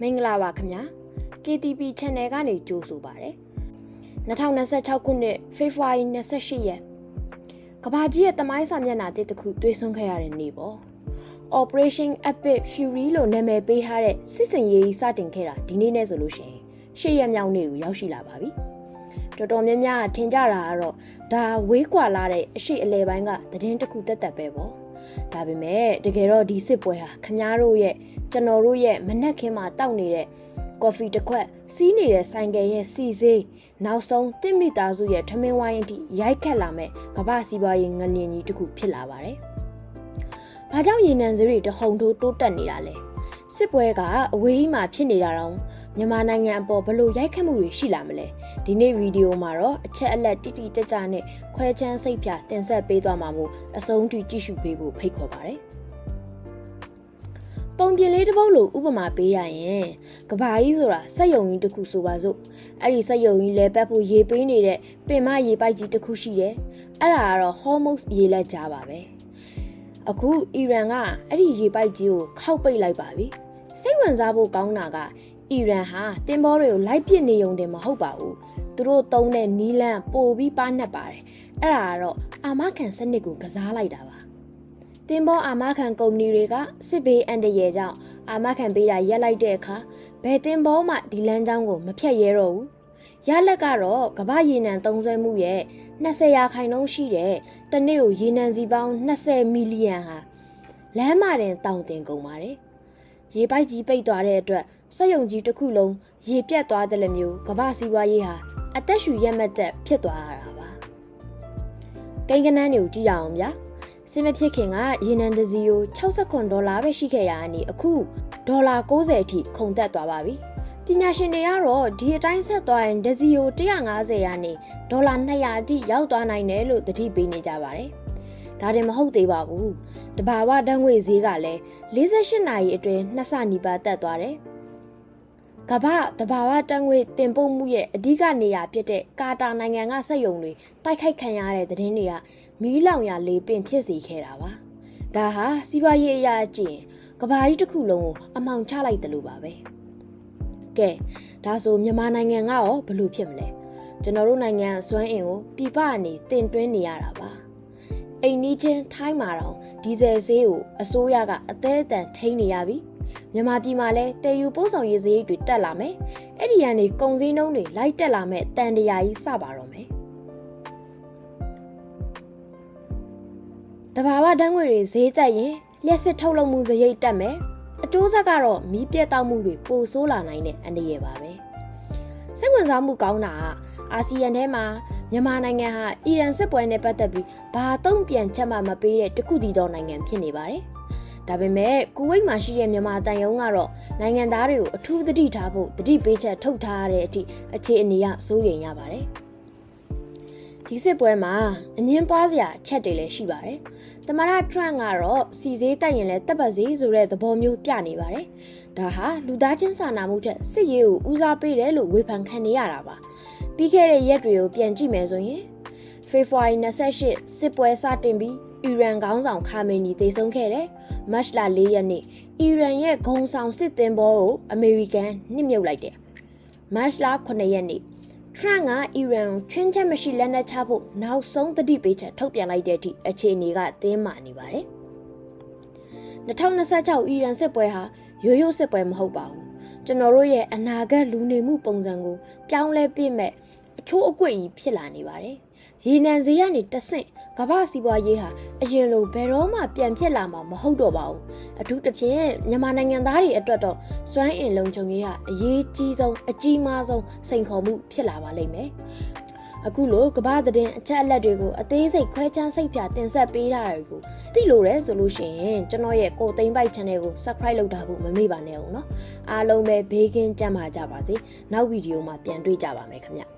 မင်္ဂလာပါခင်ဗျာ KTV Channel ကနေကြိုဆိုပါရစေ2026ခုနှစ်ဖေဖော်ဝါရီ28ရက်ကဘာကြီးရဲ့တမိုင်းစာမျက်နှာတစ်ခုတွေ့ဆုံခဲ့ရတဲ့နေ့ပေါ့ Operation Epic Fury လို့နာမည်ပေးထားတဲ့စစ်စင်ရေးစတင်ခဲ့တာဒီနေ့နဲ့ဆိုလို့ရှိရင်8ရက်မြောက်နေ့ကိုရောက်ရှိလာပါပြီတော်တော်များများထင်ကြတာကတော့ဒါဝေးကွာလာတဲ့အရှိအလဲပိုင်းကသတင်းတစ်ခုတက်ပဲပေါ့ဒါပေမဲ့တကယ်တော့ဒီစစ်ပွဲဟာခင်ဗျားတို့ရဲ့ကျွန်တော်တို့ရဲ့မနက်ခင်းမှာတောက်နေတဲ့ကော်ဖီတစ်ခွက်စီးနေတဲ့ဆိုင်ကယ်ရဲ့စီစေးနောက်ဆုံးတစ်မိသားစုရဲ့ထမင်းဝိုင်းအထိရိုက်ခတ်လာမဲ့ကမ္ဘာစီးပွားရေးငလျင်ကြီးတစ်ခုဖြစ်လာပါတယ်။ဘာကြောင့်ရေနံစရိတ်တဟုန်ထိုးတိုးတက်နေတာလဲ။စစ်ပွဲကအဝေးကြီးမှာဖြစ်နေတာတော့မြန်မာနိုင်ငံအပေါ်ဘလို့ရိုက်ခတ်မှုတွေရှိလာမလဲ။ဒီနေ့ဗီဒီယိုမှာတော့အချက်အလက်တိတိကျကျနဲ့ခွဲခြမ်းစိတ်ဖြာတင်ဆက်ပေးသွားမှာမို့အဆုံးထိကြည့်ရှုပေးဖို့ဖိတ်ခေါ်ပါတယ်။ပုံပြင်လေးတစ်ပုတ်လို့ဥပမာပေးရရင်ကဘာကြီးဆိုတာစက်ယုံကြီးတစ်ခုဆိုပါစို့အဲ့ဒီစက်ယုံကြီးလဲပတ်ဖို့ရေပေးနေတဲ့ပင်မရေပိုက်ကြီးတစ်ခုရှိတယ်အဲ့ဒါကတော့ Hormuz ရေလက်ကြားပါပဲအခုအီရန်ကအဲ့ဒီရေပိုက်ကြီးကိုခောက်ပိတ်လိုက်ပါပြီစိတ်ဝင်စားဖို့ကောင်းတာကအီရန်ဟာတင်ဘောတွေကိုလိုက်ပစ်နေုံတင်မဟုတ်ပါဘူးသူတို့တုံးတဲ့နီးလန်းပို့ပြီးပါနှက်ပါတယ်အဲ့ဒါကတော့အာမခံစနစ်ကိုကစားလိုက်တာပါတင်ဘောအာမခံကုမ္ပဏီတွေကစစ်ဘေးအန္တရာယ်ကြောင့်အာမခံပေးတာရက်လိုက်တဲ့အခါဘယ်တင်ဘောမှဒီလမ်းကြောင်းကိုမဖြတ်ရဲတော့ဘူးရလက်ကတော့ကမ္ဘာရေနံသုံးစွဲမှုရဲ့20%ရှိတဲ့တနေ့ကိုရေနံစီပေါင်း20မီလီယံဟာလမ်းမတင်တောင်တင်ကုန်ပါတယ်ရေပိုက်ကြီးပိတ်သွားတဲ့အတွက်စက်ယုံကြီးတစ်ခုလုံးရေပြတ်သွားတဲ့လိုမျိုးကမ္ဘာစီးပွားရေးဟာအသက်ရှူရက်မက်တက်ဖြစ်သွားရတာပါကိန်းကနန်းတွေကိုကြည့်ရအောင်ဗျာစင်မဖြစ်ခင်ကရေနံတစ်စီကို$69ပဲရှိခဲ့ရတဲ့အခု$90အထိခုန်တက်သွားပါပြီပညာရှင်တွေကတော့ဒီအတိုင်းဆက်သွားရင်တစ်စီကို150ရနေ$200အထိရောက်သွားနိုင်တယ်လို့သတိပေးနေကြပါတယ်ဒါတင်မဟုတ်သေးပါဘူးတဘာဝဓာတ်ငွေဈေးကလည်း48နာရီအတွင်း2ဆနီးပါးတက်သွားတယ်ကမ္ဘာတဘာဝဓာတ်ငွေတင်ပို့မှုရဲ့အဓိကနေရာဖြစ်တဲ့ကာတာနိုင်ငံကစက်ရုံတွေတိုက်ခိုက်ခံရတဲ့သတင်းတွေကမီးလောင်ရလေပင်ဖြစ်စေခဲ့တာပါဒါဟာစီးပွားရေးအရာကျင်ကဘာကြီးတစ်ခုလုံးကိုအမှောင်ချလိုက်တယ်လို့ပါပဲကဲဒါဆိုမြန်မာနိုင်ငံကရောဘလို့ဖြစ်မလဲကျွန်တော်တို့နိုင်ငံစွမ်းအင်ကိုပြပကနေတင်သွင်းနေရတာပါအိမ်နီးချင်းထိုင်းမှာတော့ဒီဇယ်ဈေးကိုအစိုးရကအသေးအတန်ထိန်းနေရပြီမြန်မာပြည်မှာလည်းတည်ယူပို့ဆောင်ရေးဈေးတွေတက်လာမယ်အဲ့ဒီရန်တွေကုန်စည်နှုန်းတွေလိုက်တက်လာမဲ့တန်တရာကြီးစပါတော့မယ်တဘာဝဓာတ်ငွေတွေဈေးတက်ရင်လျှက်စစ်ထုတ်လုပ်မှုစရိတ်တက်မယ်အကျိုးဆက်ကတော့မီးပြတ်တောက်မှုတွေပိုဆိုးလာနိုင်တဲ့အန္တရာယ်ပါပဲစိတ်ဝင်စားမှုကောင်းတာကအာဆီယံထဲမှာမြန်မာနိုင်ငံဟာအီရန်စစ်ပွဲနဲ့ပတ်သက်ပြီးဘာတုံ့ပြန်ချက်မှမပေးတဲ့တခုတည်းသောနိုင်ငံဖြစ်နေပါတယ်ဒါပေမဲ့ကူဝိတ်မှာရှိတဲ့မြန်မာတန်ယုံကတော့နိုင်ငံသားတွေကိုအထူးသတိထားဖို့သတိပေးချက်ထုတ်ထားရတဲ့အထိအခြေအနေကစိုးရိမ်ရပါတယ်ဒီစစ်ပွဲမှာအငင်းပွားစရာအချက်တွေလည်းရှိပါတယ်သမ္မတထရန့်ကတော့စီဈေးတက်ရင်လည်းတက်ပတ်ဈေးဆိုတဲ့သဘောမျိုးပြနေပါတယ်ဒါဟာလူသားချင်းစာနာမှုထက်စစ်ရေးကိုဦးစားပေးတယ်လို့ဝေဖန်ခံနေရတာပါပြီးခဲ့တဲ့ရက်တွေကိုပြန်ကြည့်မယ်ဆိုရင်ဖေဖော်ဝါရီ28စစ်ပွဲစတင်ပြီးအီရန်ခေါင်းဆောင်ခါမေနီသေဆုံးခဲ့တယ်မတ်လ4ရက်နေ့အီရန်ရဲ့ဂုံဆောင်စစ်သင်္ဘောကိုအမေရိကန်နှိမ့်မြုပ်လိုက်တယ်မတ်လ9ရက်နေ့ထရန့်ကအီရန်ချွင်းချက်မရှိလက်နက်ချဖို့နောက်ဆုံးသတိပေးချက်ထုတ်ပြန်လိုက်တဲ့အထိအခြေအနေကတင်းမာနေပါတယ်2026အီရန်စစ်ပွဲဟာရိုးရိုးစစ်ပွဲမဟုတ်ပါဘူးကျွန်တော်တို့ရဲ့အနာဂတ်လူနေမှုပုံစံကိုပြောင်းလဲပြစ်မဲ့အချိုးအကွေ့ကြီးဖြစ်လာနေပါတယ်ရေနံဈေးကနေတဆင့်ကမ္ဘာစီးပွားရေးဟာအရင်လိုဘယ်တော့မှပြန်ဖြစ်လာမှာမဟုတ်တော့ပါဘူးအထူးသဖြင့်မြန်မာနိုင်ငံသားတွေအတွက်တော့စွမ်းအင်လုံခြုံရေးဟာအရေးကြီးဆုံးအကြီးမားဆုံးစိန်ခေါ်မှုဖြစ်လာပါလိမ့်မယ်အခုလိုကမ္ဘာသတင်းအချက်အလက်တွေကိုအသေးစိတ်ခွဲခြမ်းစိတ်ဖြာတင်ဆက်ပေးတာတွေကိုသိလို့ရဲဆိုလို့ရှိရင်ကျွန်တော်ရဲ့ကိုသိန်းပိုက် channel ကို subscribe လုပ်တာဖို့မမေ့ပါနဲ့အောင်နော်အားလုံးပဲဘေးကင်းကြပါကြပါစေနောက်ဗီဒီယိုမှာပြန်တွေ့ကြပါမယ်ခင်ဗျ